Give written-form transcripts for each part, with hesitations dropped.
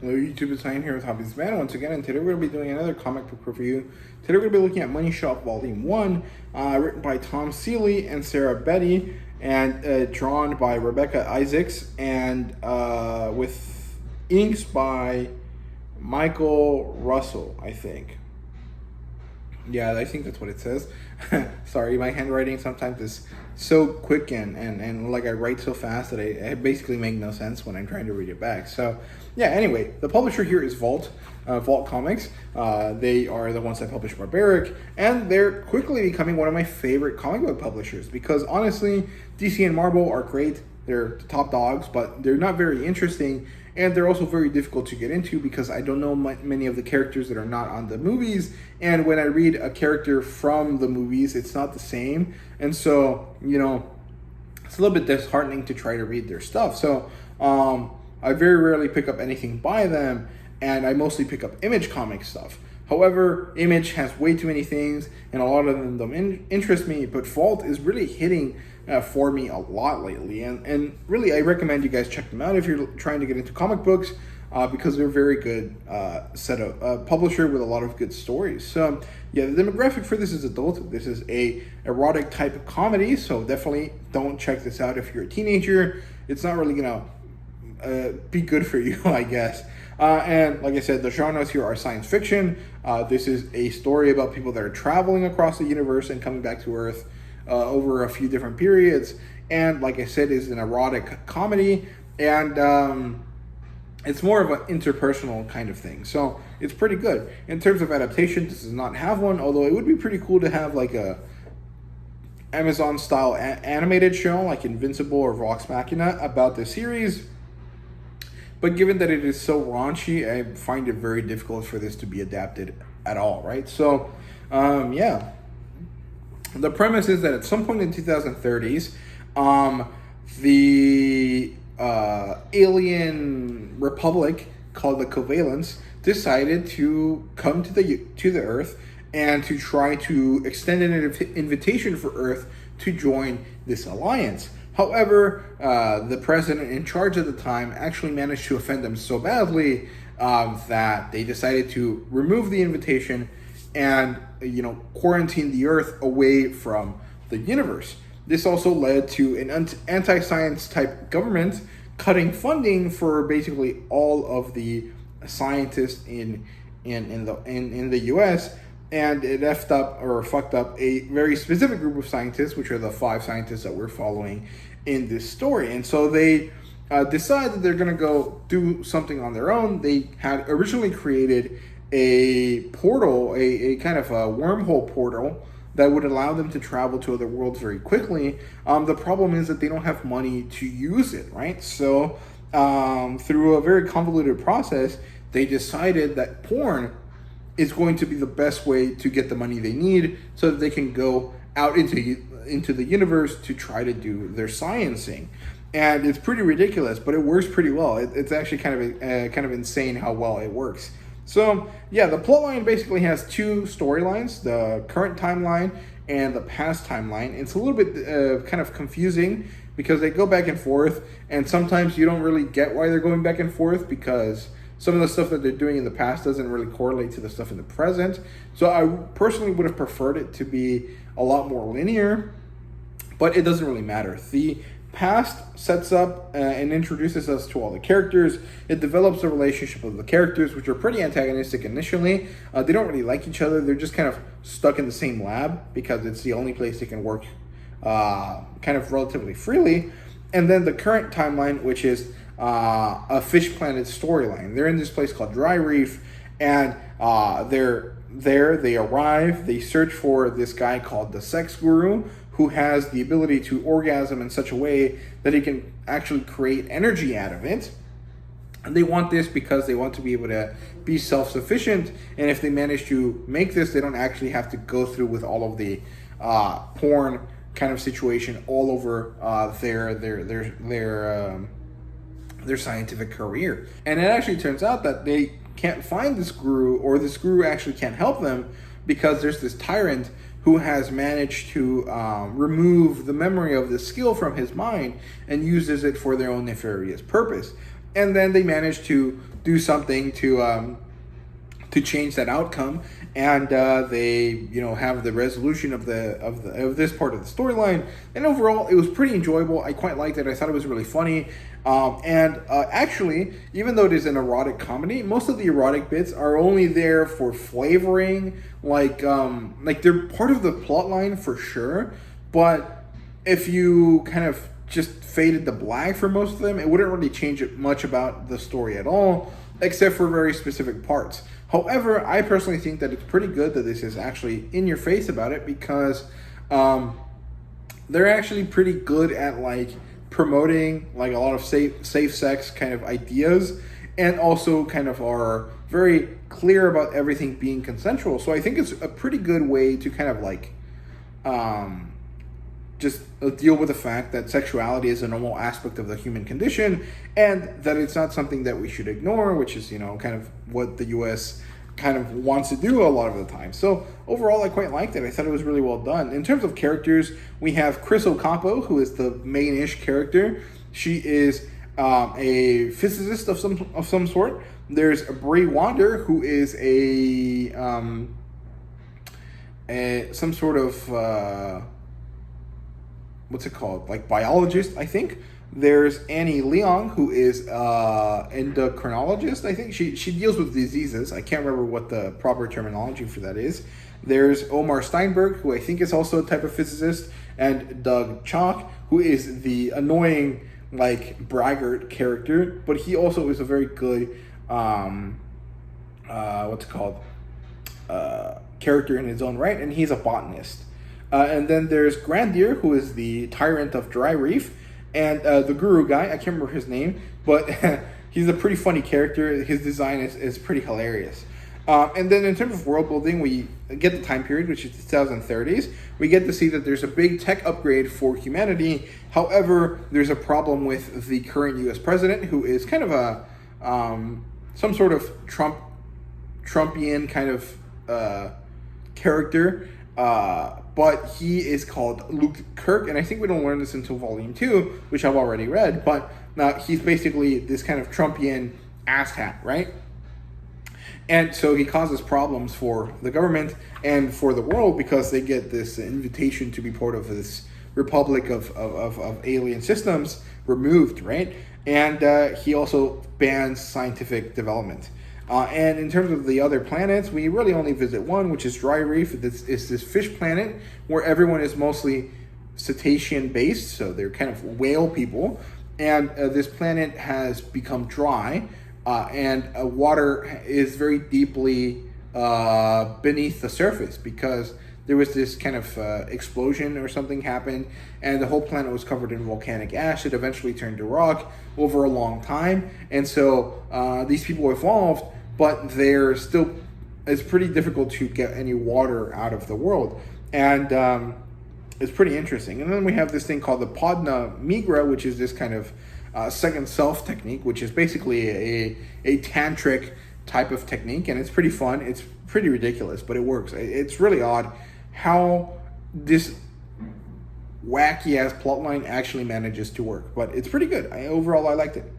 Hello YouTube, it's Ryan here with Hobbies Man once again, and today we're going to be doing another comic book review. Today we're going to be looking at Money Shop Volume 1, written by Tom Seeley and Sarah Betty, and drawn by Rebecca Isaacs, and with inks by Michael Russell, I think. Yeah, I think that's what it says. Sorry, my handwriting sometimes is so quick and like I write so fast that I basically make no sense when I'm trying to read it back. So yeah, anyway, the publisher here is Vault Comics. They are the ones that publish Barbaric, and they're quickly becoming one of my favorite comic book publishers because honestly, DC and Marvel are great. They're the top dogs, but they're not very interesting, and they're also very difficult to get into because I don't know many of the characters that are not on the movies, and when I read a character from the movies, it's not the same, and so, you know, it's a little bit disheartening to try to read their stuff. So I very rarely pick up anything by them, and I mostly pick up Image comic stuff. However, Image has way too many things, and a lot of them don't interest me, but Vault is really hitting for me a lot lately, and really I recommend you guys check them out if you're trying to get into comic books, because they're a very good publisher with a lot of good stories. So yeah, the demographic for this is adult. This is a erotic type of comedy, so definitely don't check this out if you're a teenager. It's not really gonna be good for you, I guess. And like I said, the genres here are science fiction. This is a story about people that are traveling across the universe and coming back to Earth over a few different periods. And like I said, is an erotic comedy, and it's more of an interpersonal kind of thing. So it's pretty good. In terms of adaptation, this does not have one, although it would be pretty cool to have like a Amazon style animated show like Invincible or Vox Machina about the series. But given that it is so raunchy, I find it very difficult for this to be adapted at all, right? So, yeah. The premise is that at some point in 2030s, the alien republic called the Covalence decided to come to the Earth and to try to extend an invitation for Earth to join this alliance. However, the president in charge at the time actually managed to offend them so badly that they decided to remove the invitation and, you know, quarantine the Earth away from the universe. This also led to an anti-science type government cutting funding for basically all of the scientists in the U.S., and it fucked up a very specific group of scientists, which are the 5 scientists that we're following in this story. And so they decide that they're going to go do something on their own. They had originally created a portal, a kind of a wormhole portal that would allow them to travel to other worlds very quickly. The problem is that they don't have money to use it, right? So through a very convoluted process, they decided that porn is going to be the best way to get the money they need so that they can go out into the universe to try to do their sciencing. And it's pretty ridiculous, but it works pretty well. It's actually kind of insane how well it works. So yeah, the plotline basically has 2 storylines, the current timeline and the past timeline. It's a little bit kind of confusing because they go back and forth, and sometimes you don't really get why they're going back and forth because some of the stuff that they're doing in the past doesn't really correlate to the stuff in the present. So I personally would have preferred it to be a lot more linear, but it doesn't really matter. The past sets up and introduces us to all the characters. It develops a relationship of the characters, which are pretty antagonistic initially. They don't really like each other. They're just kind of stuck in the same lab because it's the only place they can work kind of relatively freely. And then the current timeline, which is a Fish Planet storyline. They're in this place called Dry Reef, and they arrive, they search for this guy called the Sex Guru, who has the ability to orgasm in such a way that he can actually create energy out of it. And they want this because they want to be able to be self-sufficient, and if they manage to make this, they don't actually have to go through with all of the porn kind of situation all over their scientific career. And it actually turns out that they can't find this guru, or this guru actually can't help them because there's this tyrant who has managed to remove the memory of the skill from his mind and uses it for their own nefarious purpose. And then they manage to do something to change that outcome, and they have the resolution of this part of the storyline. And overall, it was pretty enjoyable. I quite liked it. I thought it was really funny. And actually, even though it is an erotic comedy, most of the erotic bits are only there for flavoring. Like they're part of the plot line for sure, but if you kind of just faded to black for most of them, it wouldn't really change it much about the story at all, except for very specific parts. However, I personally think that it's pretty good that this is actually in your face about it, because they're actually pretty good at like promoting like a lot of safe sex kind of ideas, and also kind of are very clear about everything being consensual. So I think it's a pretty good way to kind of like just deal with the fact that sexuality is a normal aspect of the human condition, and that it's not something that we should ignore, which is, kind of what the US kind of wants to do a lot of the time. So overall, I quite liked it. I thought it was really well done. In terms of characters, we have Chris Ocampo, who is the main-ish character. She is a physicist of some sort. There's Brie Wander, who is some sort of what's it called? Like biologist, I think. There's Annie Leong, who is endocrinologist. I think she deals with diseases. I can't remember what the proper terminology for that is. There's Omar Steinberg, who I think is also a type of physicist, and Doug Chalk, who is the annoying like braggart character, but he also is a very good character in his own right, and he's a botanist. And then there's Grandier, who is the tyrant of Dry Reef, and the guru guy, I can't remember his name, but he's a pretty funny character. His design is pretty hilarious. And then in terms of world building, we get the time period, which is the 2030s. We get to see that there's a big tech upgrade for humanity. However, there's a problem with the current U.S. president, who is kind of a some sort of Trumpian kind of character. But he is called Luke Kirk, and I think we don't learn this until Volume 2, which I've already read, but he's basically this kind of Trumpian asshat, right? And so he causes problems for the government and for the world, because they get this invitation to be part of this republic of alien systems removed, right? And he also bans scientific development. And in terms of the other planets, we really only visit one, which is Dry Reef. This is this fish planet where everyone is mostly cetacean based, so they're kind of whale people. And this planet has become dry, and water is very deeply beneath the surface, because there was this kind of explosion or something happened, and the whole planet was covered in volcanic ash. It eventually turned to rock over a long time, and so these people evolved, but it's pretty difficult to get any water out of the world, and it's pretty interesting. And then we have this thing called the Podna Migra, which is this kind of second self technique, which is basically a tantric type of technique, and it's pretty fun. It's pretty ridiculous, but it works. It's really odd how this wacky ass plotline actually manages to work, but it's pretty good. Overall, I liked it.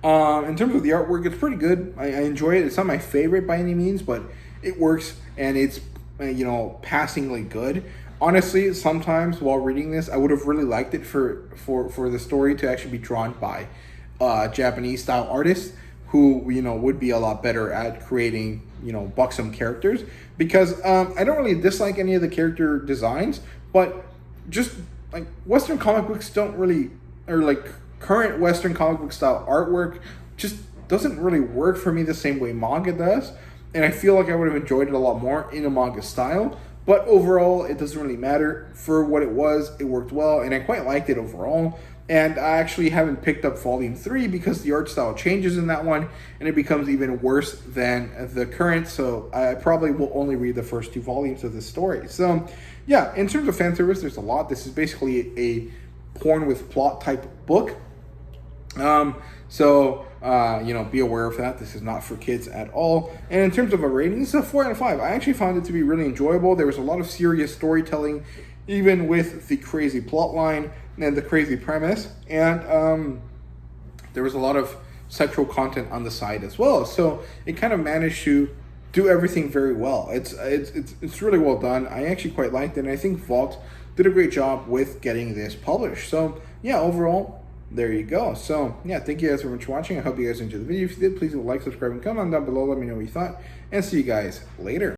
In terms of the artwork, it's pretty good. I enjoy it. It's not my favorite by any means, but it works, and it's passingly good. Honestly, sometimes while reading this, I would have really liked it for the story to actually be drawn by Japanese style artists who would be a lot better at creating buxom characters, because I don't really dislike any of the character designs, but just like Western comic books don't really, or like current Western comic book style artwork just doesn't really work for me the same way manga does, and I feel like I would have enjoyed it a lot more in a manga style. But overall, it doesn't really matter. For what it was, it worked well, and I quite liked it overall. And I actually haven't picked up Volume 3 because the art style changes in that one, and it becomes even worse than the current, so I probably will only read the first 2 volumes of this story. So, yeah, in terms of fan service, there's a lot. This is basically a porn with plot type book. Be aware of that. This is not for kids at all. And in terms of a rating, this is a 4 out of 5. I actually found it to be really enjoyable. There was a lot of serious storytelling, even with the crazy plot line and the crazy premise. And there was a lot of sexual content on the side as well. So it kind of managed to do everything very well. It's really well done. I actually quite liked it, and I think Vault did a great job with getting this published. So yeah, overall, there you go. So yeah, thank you guys very much for watching. I hope you guys enjoyed the video. If you did, please like, subscribe, and comment down below. Let me know what you thought, and see you guys later.